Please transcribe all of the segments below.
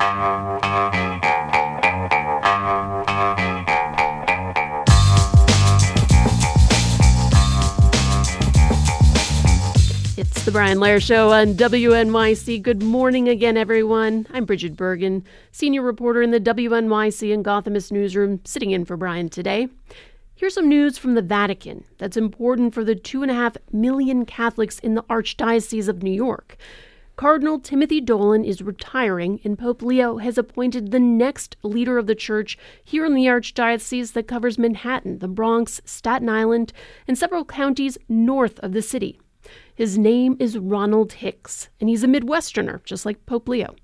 It's the Brian Lehrer Show on WNYC. Good morning again, everyone. I'm Bridget Bergen, senior reporter in the WNYC and Gothamist newsroom, sitting in for Brian today. Here's some news from the Vatican that's important for the 2.5 million Catholics in the Archdiocese of New York. Cardinal Timothy Dolan is retiring, and Pope Leo has appointed the next leader of the church here in the Archdiocese that covers Manhattan, the Bronx, Staten Island, and several counties north of the city. His name is Ronald Hicks, and he's a Midwesterner, just like Pope Leo.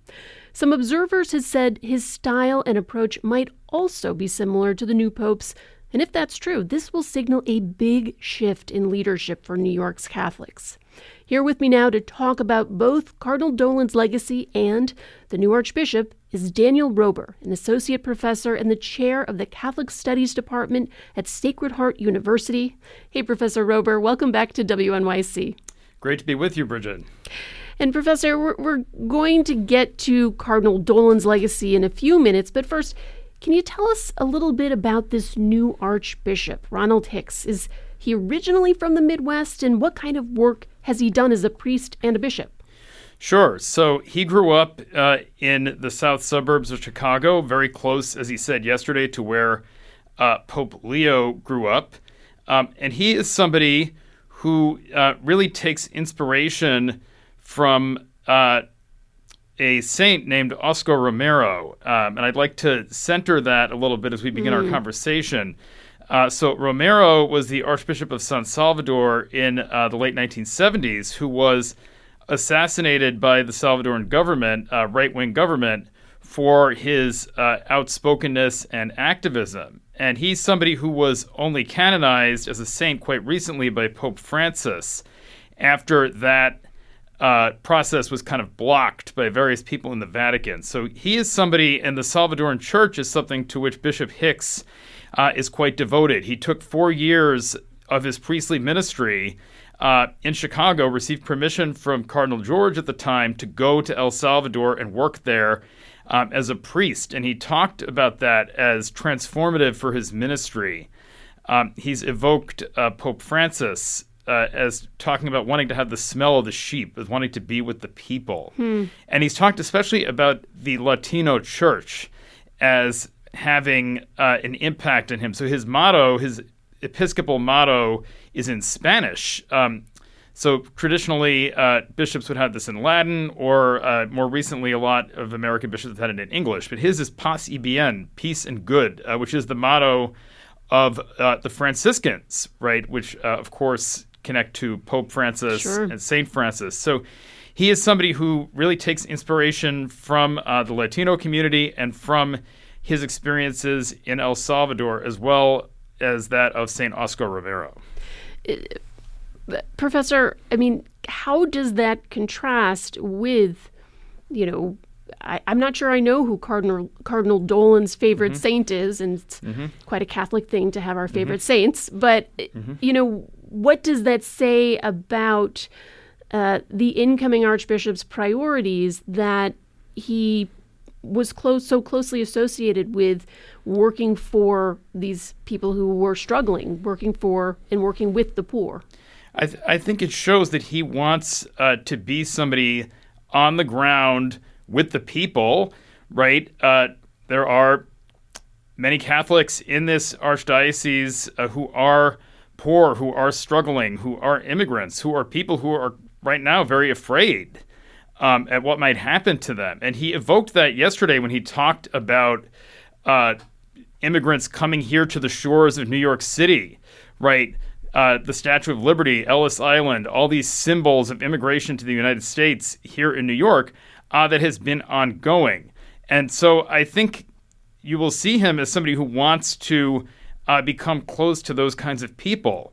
Some observers have said his style and approach might also be similar to the new pope's, and if that's true, this will signal a big shift in leadership for New York's Catholics. Here with me now to talk about both Cardinal Dolan's legacy and the new Archbishop is Daniel Roeber, an associate professor and the chair of the Catholic Studies Department at Sacred Heart University. Hey, Professor Roeber, welcome back to WNYC. Great to be with you, Bridget. And Professor, we're going to get to Cardinal Dolan's legacy in a few minutes, but first, can you tell us a little bit about this new Archbishop, Ronald Hicks? Is he originally from the Midwest, and what kind of work has he done as a priest and a bishop? Sure. So he grew up in the south suburbs of Chicago, very close, as he said yesterday, to where Pope Leo grew up. And he is somebody who really takes inspiration from a saint named Oscar Romero. And I'd like to center that a little bit as we begin our conversation. So Romero was the Archbishop of San Salvador in the late 1970s, who was assassinated by the Salvadoran government, right-wing government, for his outspokenness and activism. And he's somebody who was only canonized as a saint quite recently by Pope Francis after that process was kind of blocked by various people in the Vatican. So he is somebody, and the Salvadoran Church is something to which Bishop Hicks is quite devoted. He took 4 years of his priestly ministry in Chicago, received permission from Cardinal George at the time to go to El Salvador and work there as a priest. And he talked about that as transformative for his ministry. He's evoked Pope Francis as talking about wanting to have the smell of the sheep, as wanting to be with the people. And he's talked especially about the Latino church as having an impact on him. So his motto, his episcopal motto, is in Spanish. So traditionally, bishops would have this in Latin, or more recently, a lot of American bishops have had it in English. But his is Paz y Bien, peace and good, which is the motto of the Franciscans, right? Which, of course, connect to Pope Francis and Saint Francis. So he is somebody who really takes inspiration from the Latino community and from his experiences in El Salvador, as well as that of St. Oscar Romero. Professor, I mean, how does that contrast with, I'm not sure I know who Cardinal Dolan's favorite saint is, and it's quite a Catholic thing to have our favorite saints, but, what does that say about the incoming Archbishop's priorities that he was so closely associated with working for these people who were struggling, working for and working with the poor? I think it shows that he wants to be somebody on the ground with the people, right? There are many Catholics in this archdiocese who are poor, who are struggling, who are immigrants, who are people who are right now very afraid at what might happen to them. And he evoked that yesterday when he talked about immigrants coming here to the shores of New York City, right? The Statue of Liberty, Ellis Island, all these symbols of immigration to the United States here in New York that has been ongoing. And so I think you will see him as somebody who wants to become close to those kinds of people.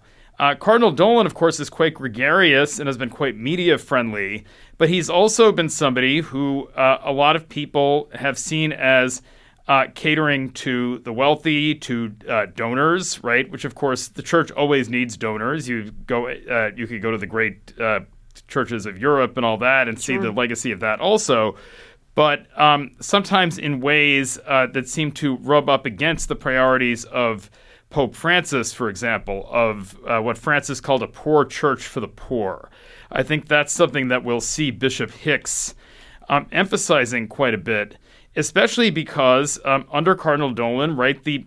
Cardinal Dolan, of course, is quite gregarious and has been quite media-friendly, but he's also been somebody who a lot of people have seen as catering to the wealthy, to donors, right? Which, of course, the church always needs donors. You could go to the great churches of Europe and all that and see the legacy of that also. but sometimes in ways that seem to rub up against the priorities of Pope Francis, for example, of what Francis called a poor church for the poor. I think that's something that we'll see Bishop Hicks emphasizing quite a bit, especially because under Cardinal Dolan, right, the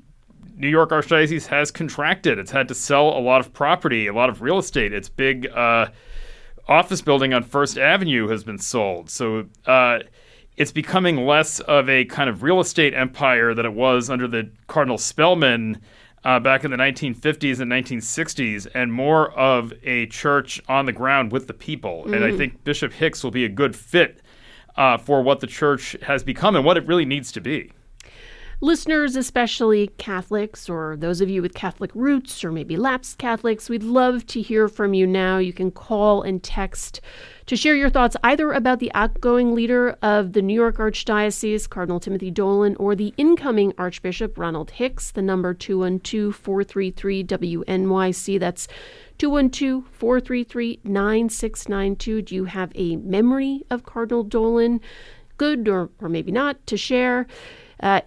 New York Archdiocese has contracted. It's had to sell a lot of property, a lot of real estate. Its big office building on First Avenue has been sold. So it's becoming less of a kind of real estate empire than it was under the Cardinal Spellman back in the 1950s and 1960s, and more of a church on the ground with the people. And I think Bishop Hicks will be a good fit for what the church has become and what it really needs to be. Listeners, especially Catholics or those of you with Catholic roots or maybe lapsed Catholics, we'd love to hear from you now. You can call and text to share your thoughts either about the outgoing leader of the New York Archdiocese, Cardinal Timothy Dolan, or the incoming Archbishop, Ronald Hicks. The number 212-433-WNYC. That's 212-433-9692. Do you have a memory of Cardinal Dolan, good or maybe not, to share?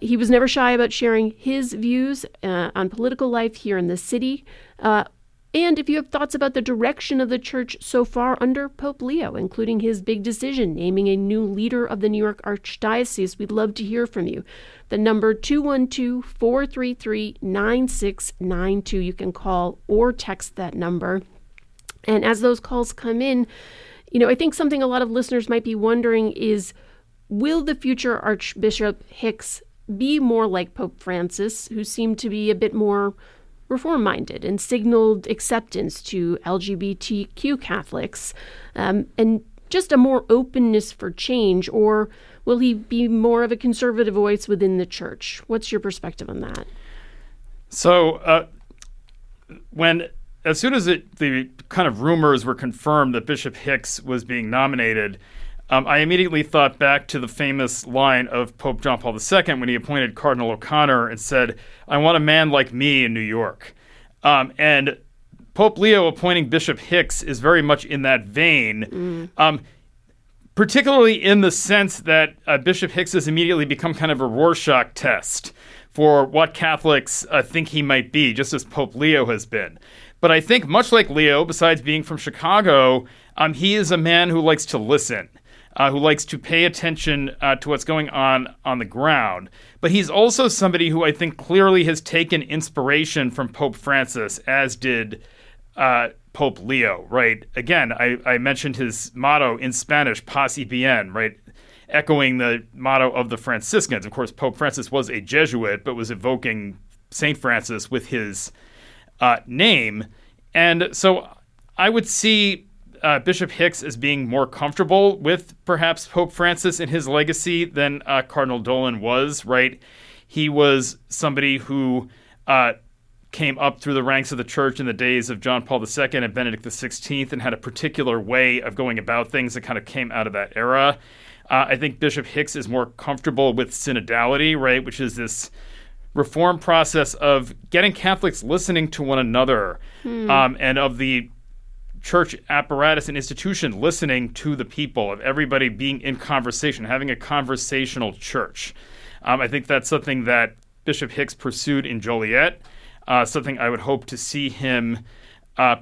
He was never shy about sharing his views on political life here in the city. And if you have thoughts about the direction of the church so far under Pope Leo, including his big decision naming a new leader of the New York Archdiocese, we'd love to hear from you. The number 212-433-9692. You can call or text that number. And as those calls come in, I think something a lot of listeners might be wondering is, will the future Archbishop Hicks be more like Pope Francis, who seemed to be a bit more reform-minded and signaled acceptance to LGBTQ Catholics, and just a more openness for change? Or will he be more of a conservative voice within the church? What's your perspective on that? So as soon as the kind of rumors were confirmed that Bishop Hicks was being nominated, I immediately thought back to the famous line of Pope John Paul II when he appointed Cardinal O'Connor and said, "I want a man like me in New York." And Pope Leo appointing Bishop Hicks is very much in that vein, particularly in the sense that Bishop Hicks has immediately become kind of a Rorschach test for what Catholics think he might be, just as Pope Leo has been. But I think much like Leo, besides being from Chicago, he is a man who likes to listen. Who likes to pay attention to what's going on the ground. But he's also somebody who I think clearly has taken inspiration from Pope Francis, as did Pope Leo, right? Again, I mentioned his motto in Spanish, Paz y Bien, right? Echoing the motto of the Franciscans. Of course, Pope Francis was a Jesuit, but was evoking St. Francis with his name. And so I would see Bishop Hicks as being more comfortable with perhaps Pope Francis and his legacy than Cardinal Dolan was, right? He was somebody who came up through the ranks of the church in the days of John Paul II and Benedict XVI and had a particular way of going about things that kind of came out of that era. I think Bishop Hicks is more comfortable with synodality, right, which is this reform process of getting Catholics listening to one another, and of the church apparatus and institution listening to the people, of everybody being in conversation, having a conversational church. I think that's something that Bishop Hicks pursued in Joliet, something I would hope to see him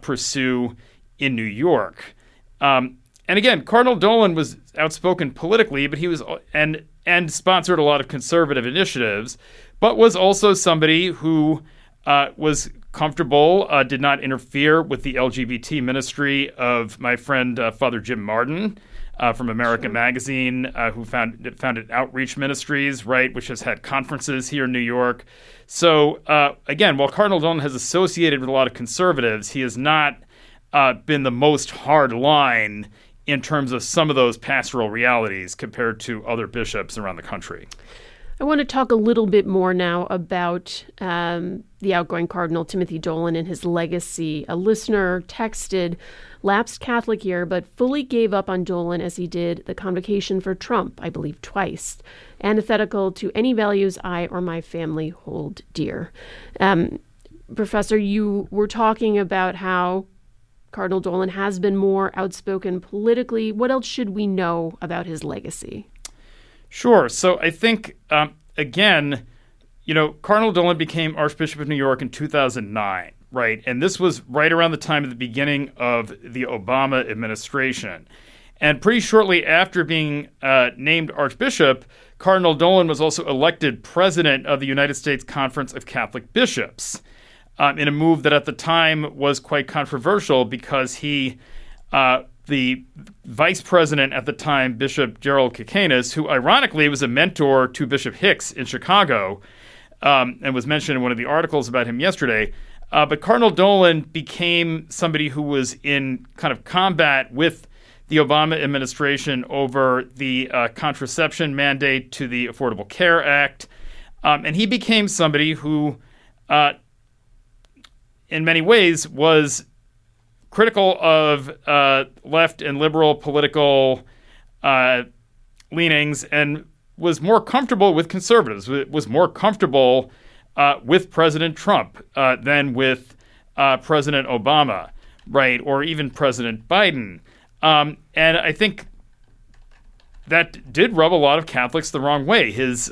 pursue in New York. And again, Cardinal Dolan was outspoken politically, but he was and sponsored a lot of conservative initiatives, but was also somebody who was comfortable, did not interfere with the LGBT ministry of my friend Father Jim Martin from America Magazine, who founded Outreach Ministries, right, which has had conferences here in New York. So again, while Cardinal Dolan has associated with a lot of conservatives, he has not been the most hard line in terms of some of those pastoral realities compared to other bishops around the country. I want to talk a little bit more now about the outgoing Cardinal Timothy Dolan and his legacy. A listener texted, "Lapsed Catholic here, but fully gave up on Dolan as he did the convocation for Trump, I believe twice. Antithetical to any values I or my family hold dear." Professor, you were talking about how Cardinal Dolan has been more outspoken politically. What else should we know about his legacy? Sure. So I think, again, Cardinal Dolan became Archbishop of New York in 2009, right? And this was right around the time of the beginning of the Obama administration. And pretty shortly after being named Archbishop, Cardinal Dolan was also elected president of the United States Conference of Catholic Bishops, in a move that at the time was quite controversial because the vice president at the time, Bishop Gerald Kikanis, who ironically was a mentor to Bishop Hicks in Chicago, and was mentioned in one of the articles about him yesterday. But Cardinal Dolan became somebody who was in kind of combat with the Obama administration over the contraception mandate to the Affordable Care Act. And he became somebody who, in many ways, was critical of left and liberal political leanings and was more comfortable with conservatives, was more comfortable with President Trump than with President Obama, right, or even President Biden. And I think that did rub a lot of Catholics the wrong way. His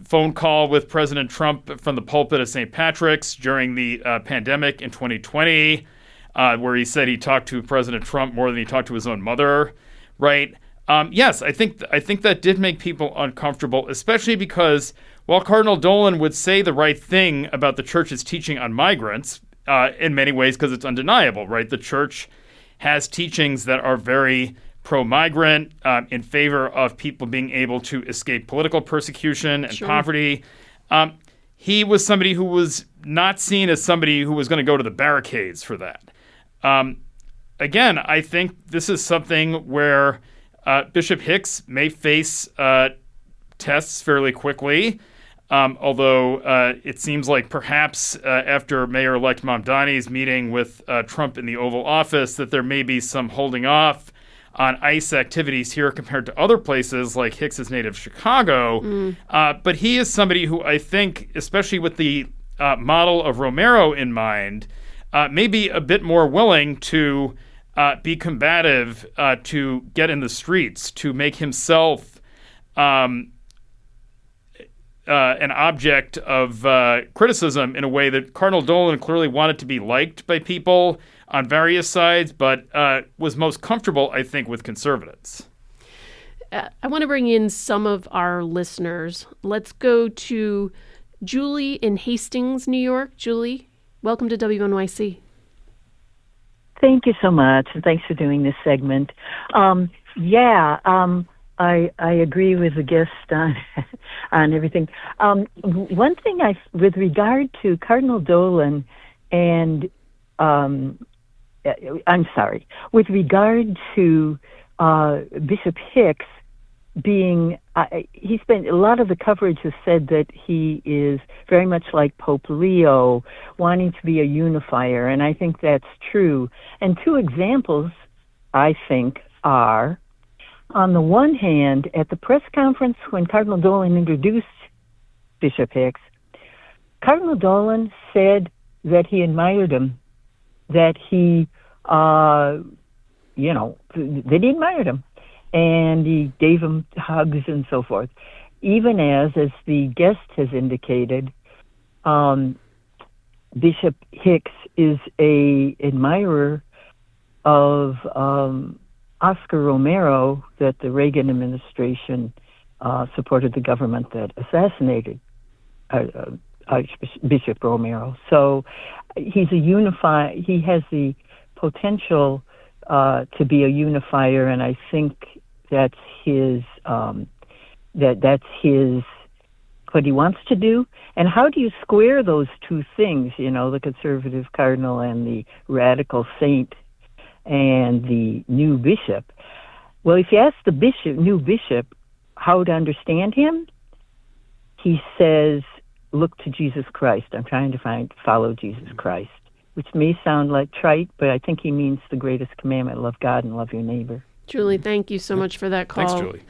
phone call with President Trump from the pulpit of St. Patrick's during the pandemic in 2020, where he said he talked to President Trump more than he talked to his own mother, right? Yes, I think that did make people uncomfortable, especially because while Cardinal Dolan would say the right thing about the church's teaching on migrants, in many ways because it's undeniable, right? The church has teachings that are very pro-migrant, in favor of people being able to escape political persecution and poverty. He was somebody who was not seen as somebody who was going to go to the barricades for that. Again, I think this is something where Bishop Hicks may face tests fairly quickly, although it seems like perhaps after Mayor-elect Mamdani's meeting with Trump in the Oval Office that there may be some holding off on ICE activities here compared to other places like Hicks's native Chicago. But he is somebody who I think, especially with the model of Romero in mind, may be a bit more willing to be combative, to get in the streets, to make himself an object of criticism in a way that Cardinal Dolan clearly wanted to be liked by people on various sides, but was most comfortable, I think, with conservatives. I want to bring in some of our listeners. Let's go to Julie in Hastings, New York. Julie, welcome to WNYC. Thank you so much, and thanks for doing this segment. I agree with the guest on everything. One thing with regard to Cardinal Dolan and with regard to Bishop Hicks being, he spent a lot of the coverage has said that he is very much like Pope Leo, wanting to be a unifier, and I think that's true. And two examples, I think, are, on the one hand, at the press conference when Cardinal Dolan introduced Bishop Hicks, Cardinal Dolan said that he admired him, that he, that he admired him, and he gave him hugs and so forth. Even as the guest has indicated, Bishop Hicks is a admirer of Oscar Romero, that the Reagan administration supported the government that assassinated Archbishop Romero. So he's he has the potential to be a unifier, and I think that's his what he wants to do. And how do you square those two things, the conservative cardinal and the radical saint and the new bishop? Well, if you ask the new bishop how to understand him, he says, look to Jesus Christ. I'm trying to follow Jesus Christ, which may sound like trite, but I think he means the greatest commandment, love God and love your neighbor. Julie, thank you so much for that call. Thanks, Julie.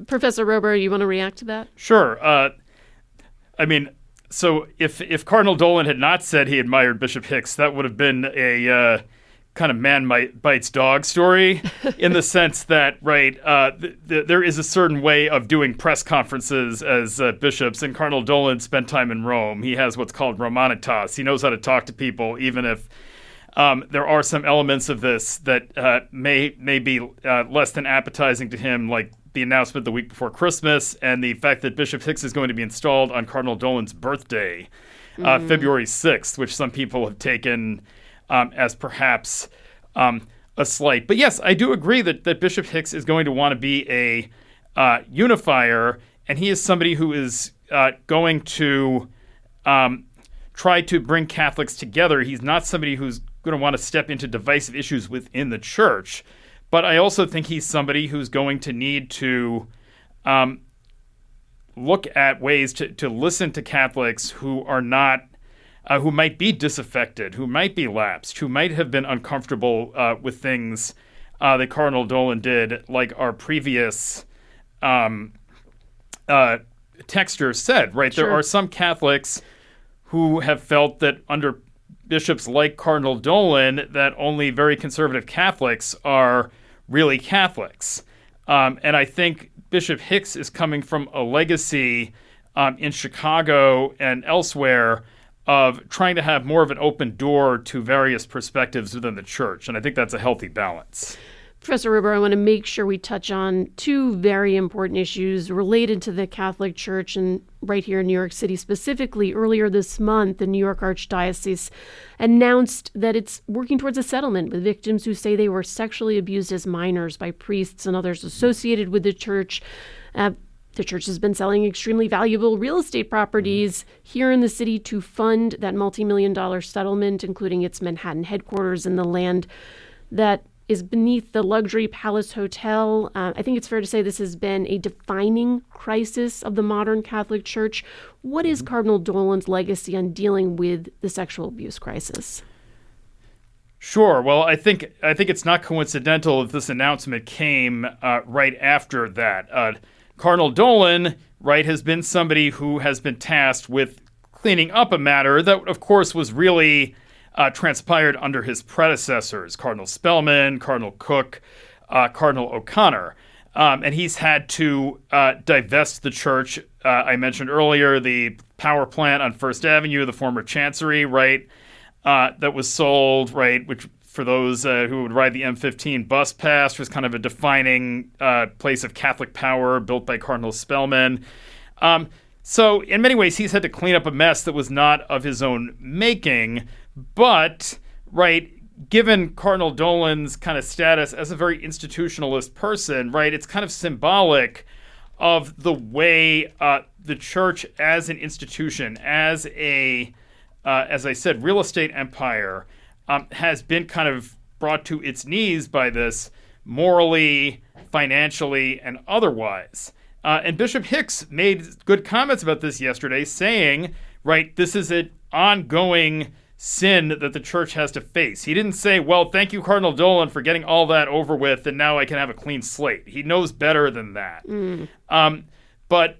Professor Rober, you want to react to that? Sure. So if Cardinal Dolan had not said he admired Bishop Hicks, that would have been a kind of man bites dog story in the sense that, right, there is a certain way of doing press conferences as bishops, and Cardinal Dolan spent time in Rome. He has what's called Romanitas. He knows how to talk to people, even if there are some elements of this that may be less than appetizing to him, like the announcement the week before Christmas and the fact that Bishop Hicks is going to be installed on Cardinal Dolan's birthday, February 6th, which some people have taken as perhaps a slight. But yes, I do agree that Bishop Hicks is going to want to be a unifier, and he is somebody who is going to try to bring Catholics together. He's not somebody who's going to want to step into divisive issues within the church. But I also think he's somebody who's going to need to look at ways to listen to Catholics who are not, who might be disaffected, who might be lapsed, who might have been uncomfortable with things that Cardinal Dolan did, like our previous texter said, right? Sure. There are some Catholics who have felt that under bishops like Cardinal Dolan that only very conservative Catholics are really Catholics. And I think Bishop Hicks is coming from a legacy in Chicago and elsewhere of trying to have more of an open door to various perspectives within the church. And I think that's a healthy balance. Professor Ruber, I want to make sure we touch on two very important issues related to the Catholic Church and right here in New York City. Specifically, earlier this month, the New York Archdiocese announced that it's working towards a settlement with victims who say they were sexually abused as minors by priests and others associated with the church. The church has been selling extremely valuable real estate properties here in the city to fund that multi-million-dollar settlement, including its Manhattan headquarters and the land that is beneath the luxury Palace Hotel. I think it's fair to say this has been a defining crisis of the modern Catholic Church. What is Cardinal Dolan's legacy on dealing with the sexual abuse crisis? Sure. Well, I think it's not coincidental that this announcement came right after that. Cardinal Dolan, right, has been somebody who has been tasked with cleaning up a matter that, of course, was really transpired under his predecessors, Cardinal Spellman, Cardinal Cook, Cardinal O'Connor. And he's had to divest the church. I mentioned earlier the power plant on First Avenue, the former Chancery, right, that was sold, right, which for those who would ride the M15 bus pass was kind of a defining place of Catholic power built by Cardinal Spellman. So in many ways, he's had to clean up a mess that was not of his own making. But, right, given Cardinal Dolan's kind of status as a very institutionalist person, right, it's kind of symbolic of the way the church as an institution, as I said, real estate empire, has been kind of brought to its knees by this morally, financially, and otherwise. And Bishop Hicks made good comments about this yesterday, saying, right, this is an ongoing sin that the church has to face. He didn't say, well, thank you, Cardinal Dolan, for getting all that over with, and now I can have a clean slate. He knows better than that. But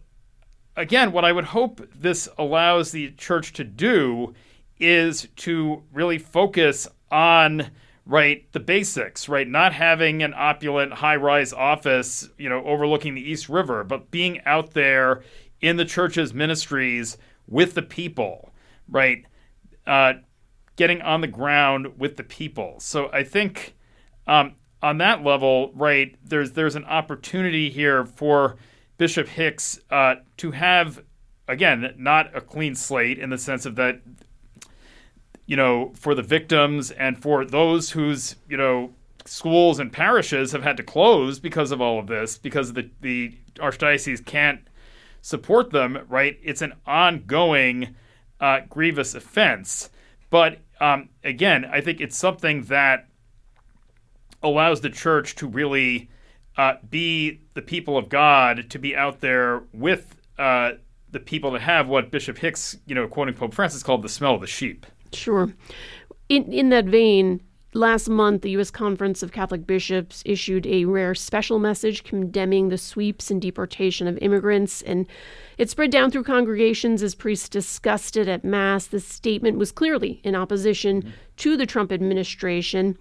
again, what I would hope this allows the church to do is to really focus on, right, the basics, right? Not having an opulent high-rise office, overlooking the East River, but being out there in the church's ministries with the people, right? Getting on the ground with the people. So I think on that level, right, there's an opportunity here for Bishop Hicks to have, again, not a clean slate in the sense of that, for the victims and for those whose, schools and parishes have had to close because of all of this, because the Archdiocese can't support them, right? It's an ongoing grievous offense. But again, I think it's something that allows the church to really be the people of God, to be out there with the people, to have what Bishop Hicks, quoting Pope Francis, called the smell of the sheep. Sure. In that vein, Last month, the U.S. Conference of Catholic Bishops issued a rare special message condemning the sweeps and deportation of immigrants, and it spread down through congregations as priests discussed it at Mass. The statement was clearly in opposition to the Trump administration.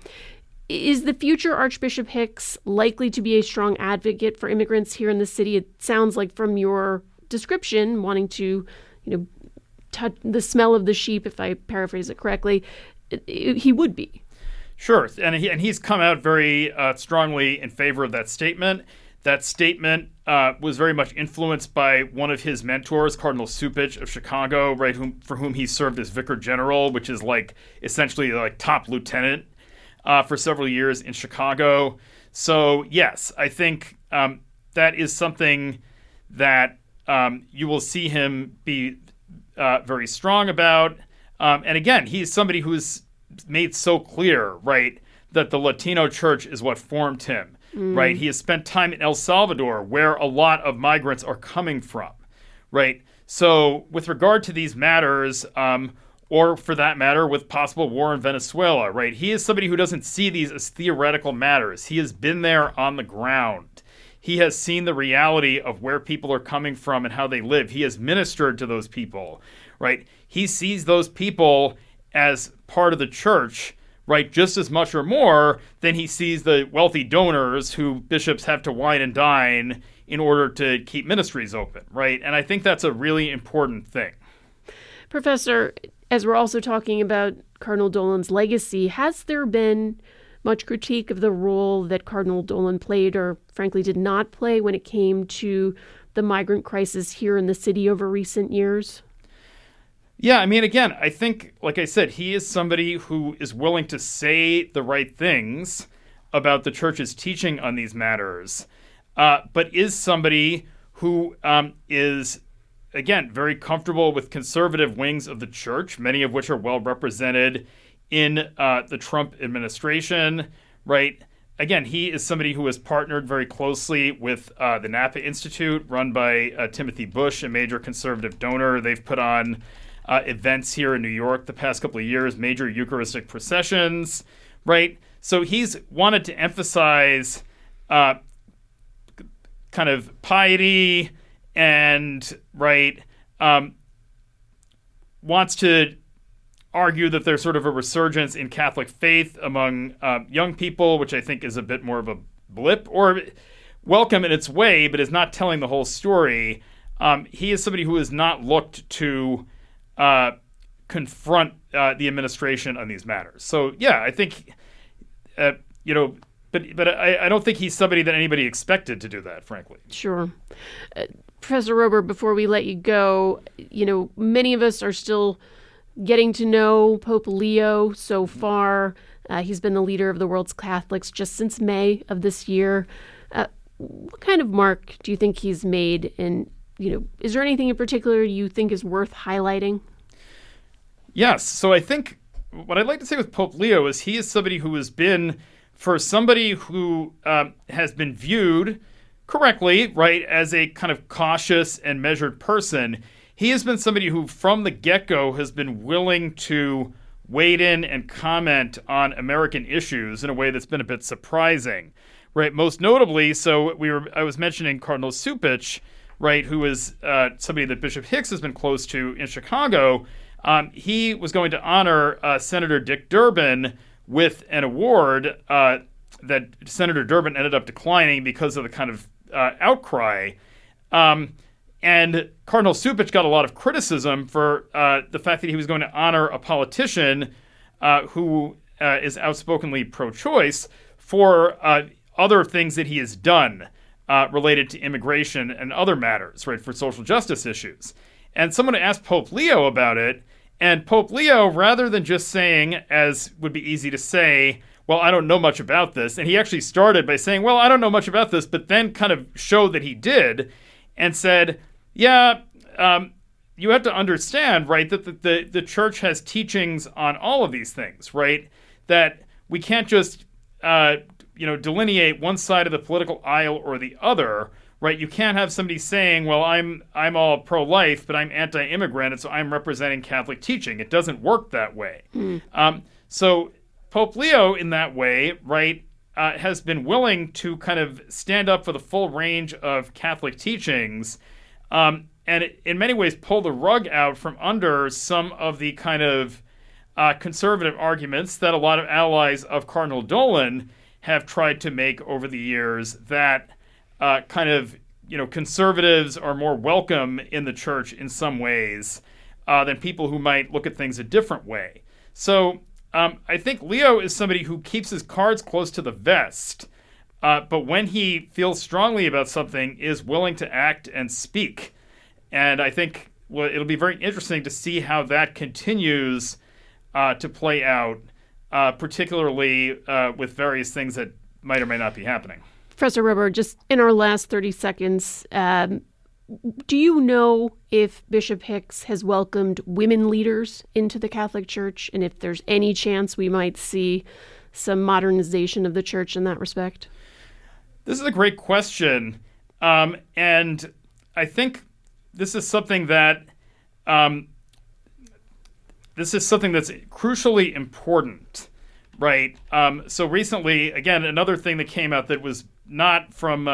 Is the future Archbishop Hicks likely to be a strong advocate for immigrants here in the city? It sounds like from your description, wanting to, touch the smell of the sheep, if I paraphrase it correctly, he would be. Sure, and he's come out very strongly in favor of that statement. That statement was very much influenced by one of his mentors, Cardinal Timothy of Chicago, right, for whom he served as Vicar General, which is essentially top lieutenant for several years in Chicago. So yes, I think that is something that you will see him be very strong about. And again, he's somebody who's made so clear, right, that the Latino church is what formed him, right? He has spent time in El Salvador, where a lot of migrants are coming from, right? So with regard to these matters, or for that matter, with possible war in Venezuela, right, he is somebody who doesn't see these as theoretical matters. He has been there on the ground. He has seen the reality of where people are coming from and how they live. He has ministered to those people, right? He sees those people as part of the church, right, just as much or more than he sees the wealthy donors who bishops have to wine and dine in order to keep ministries open, right? And I think that's a really important thing. Professor, as we're also talking about Cardinal Dolan's legacy, has there been much critique of the role that Cardinal Dolan played, or frankly did not play, when it came to the migrant crisis here in the city over recent years? Yeah, I mean, again, I think, like I said, he is somebody who is willing to say the right things about the church's teaching on these matters, but is somebody who is, again, very comfortable with conservative wings of the church, many of which are well represented in the Trump administration, right? Again, he is somebody who has partnered very closely with the Napa Institute, run by Timothy Bush, a major conservative donor. They've put on events here in New York the past couple of years, major Eucharistic processions, right? So he's wanted to emphasize kind of piety and, right, wants to argue that there's sort of a resurgence in Catholic faith among young people, which I think is a bit more of a blip, or welcome in its way, but is not telling the whole story. He is somebody who has not looked to confront the administration on these matters. So, yeah, I think, but I don't think he's somebody that anybody expected to do that, frankly. Sure. Professor Rober, before we let you go, many of us are still getting to know Pope Leo so far. He's been the leader of the world's Catholics just since May of this year. What kind of mark do you think he's made? And, is there anything in particular you think is worth highlighting? Yes. So I think what I'd like to say with Pope Leo is he is somebody who has been, for somebody who has been viewed correctly, right, as a kind of cautious and measured person, he has been somebody who from the get-go has been willing to wade in and comment on American issues in a way that's been a bit surprising, right? Most notably, I was mentioning Cardinal Supich, right, who is somebody that Bishop Hicks has been close to in Chicago. He was going to honor Senator Dick Durbin with an award that Senator Durbin ended up declining because of the kind of outcry. And Cardinal Supich got a lot of criticism for the fact that he was going to honor a politician who is outspokenly pro-choice for other things that he has done related to immigration and other matters, right, for social justice issues. And someone asked Pope Leo about it, and Pope Leo, rather than just saying, as would be easy to say, well, I don't know much about this, and he actually started by saying, well, I don't know much about this, but then kind of showed that he did, and said, yeah, you have to understand, right, that the church has teachings on all of these things, right, that we can't just, delineate one side of the political aisle or the other, right? You can't have somebody saying, well, I'm all pro-life, but I'm anti-immigrant, and so I'm representing Catholic teaching. It doesn't work that way. So Pope Leo, in that way, right, has been willing to kind of stand up for the full range of Catholic teachings, and in many ways pull the rug out from under some of the kind of conservative arguments that a lot of allies of Cardinal Dolan have tried to make over the years, that conservatives are more welcome in the church in some ways than people who might look at things a different way. So I think Leo is somebody who keeps his cards close to the vest, but when he feels strongly about something, is willing to act and speak. And I think it'll be very interesting to see how that continues to play out, particularly with various things that might or may not be happening. Professor Rober, just in our last 30 seconds, do you know if Bishop Hicks has welcomed women leaders into the Catholic Church, and if there's any chance we might see some modernization of the church in that respect? This is a great question, and I think this is something that's crucially important, right? So recently, again, another thing that came out that was not from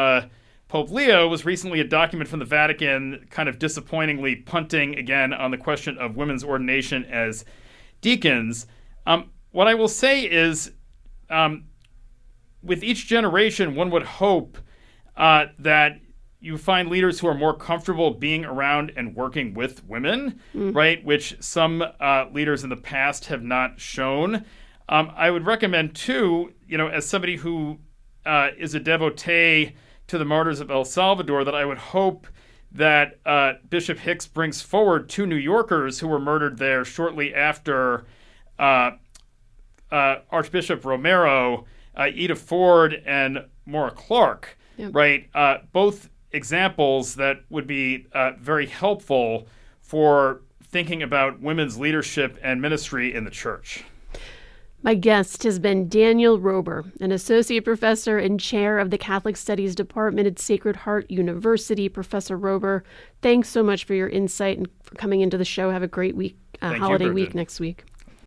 Pope Leo was recently a document from the Vatican kind of disappointingly punting again on the question of women's ordination as deacons. What I will say is, with each generation, one would hope that you find leaders who are more comfortable being around and working with women, right, which some leaders in the past have not shown. I would recommend, too, as somebody who is a devotee to the martyrs of El Salvador, that I would hope that Bishop Hicks brings forward 2 New Yorkers who were murdered there shortly after Archbishop Romero, Ida Ford and Maura Clark, right? Both examples that would be very helpful for thinking about women's leadership and ministry in the church. My guest has been Daniel Rober, an associate professor and chair of the Catholic Studies Department at Sacred Heart University. Professor Rober, thanks so much for your insight and for coming into the show. Have a great week, holiday week next week.